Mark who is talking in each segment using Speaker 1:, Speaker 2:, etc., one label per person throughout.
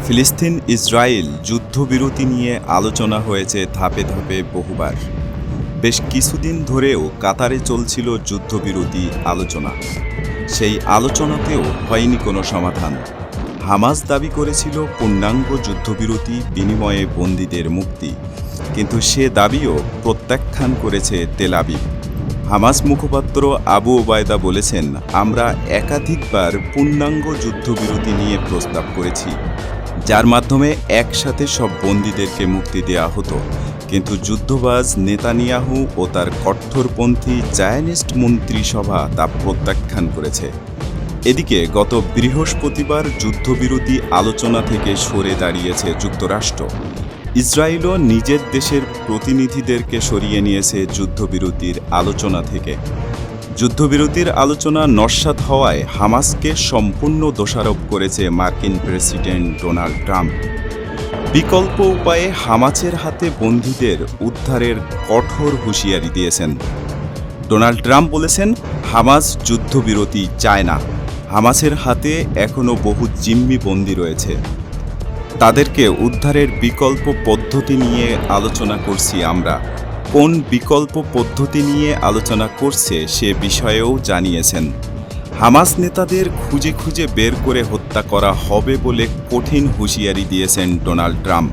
Speaker 1: ফিলিস্তিন ইসরায়েল যুদ্ধবিরতি নিয়ে আলোচনা হয়েছে ধাপে ধাপে বহুবার। বেশ কিছুদিন ধরেও কাতারে চলছিল যুদ্ধবিরতি আলোচনা। সেই আলোচনাতেও হয়নি কোনো সমাধান। হামাস দাবি করেছিল পূর্ণাঙ্গ যুদ্ধবিরতি বিনিময়ে বন্দীদের মুক্তি, কিন্তু সে দাবিও প্রত্যাখ্যান করেছে তেল আবিব। হামাস মুখপাত্র আবু ওবায়দা বলেছেন, আমরা একাধিকবার পূর্ণাঙ্গ যুদ্ধবিরতি নিয়ে প্রস্তাব করেছি, যার মাধ্যমে একসাথে সব বন্দীদেরকে মুক্তি দেওয়া হতো, কিন্তু যুদ্ধবাজ নেতানিয়াহু ও তার কট্টরপন্থী জায়নিস্ট মন্ত্রিসভা তা প্রত্যাখ্যান করেছে। এদিকে গত বৃহস্পতিবার যুদ্ধবিরতি আলোচনা থেকে সরে দাঁড়িয়েছে যুক্তরাষ্ট্র। ইসরায়েলও নিজের দেশের প্রতিনিধিদেরকে সরিয়ে নিয়েছে যুদ্ধবিরতির আলোচনা থেকে। যুদ্ধবিরতির আলোচনা নস্যাৎ হওয়ায় হামাসকে সম্পূর্ণ দোষারোপ করেছে মার্কিন প্রেসিডেন্ট ডোনাল্ড ট্রাম্প। বিকল্প উপায়ে হামাসের হাতে বন্দীদের উদ্ধারের কঠোর হুঁশিয়ারি দিয়েছেন। ডোনাল্ড ট্রাম্প বলেছেন, হামাস যুদ্ধবিরতি চায় না। হামাসের হাতে এখনও বহু জিম্মি বন্দী রয়েছে, তাদেরকে উদ্ধারের বিকল্প পদ্ধতি নিয়ে আলোচনা করছি আমরা। কোন বিকল্প পদ্ধতি নিয়ে আলোচনা করছে সে বিষয়েও জানিয়েছেন। হামাস নেতাদের খুঁজে খুঁজে বের করে হত্যা করা হবে বলে কঠিন হুঁশিয়ারি দিয়েছেন ডোনাল্ড ট্রাম্প।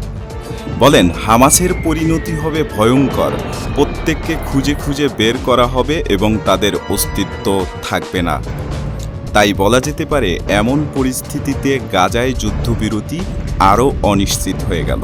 Speaker 1: বলেন, হামাসের পরিণতি হবে ভয়ঙ্কর, প্রত্যেককে খুঁজে খুঁজে বের করা হবে এবং তাদের অস্তিত্ব থাকবে না। তাই বলা যেতে পারে, এমন পরিস্থিতিতে গাজায় যুদ্ধবিরতি আরও অনিশ্চিত হয়ে গেল।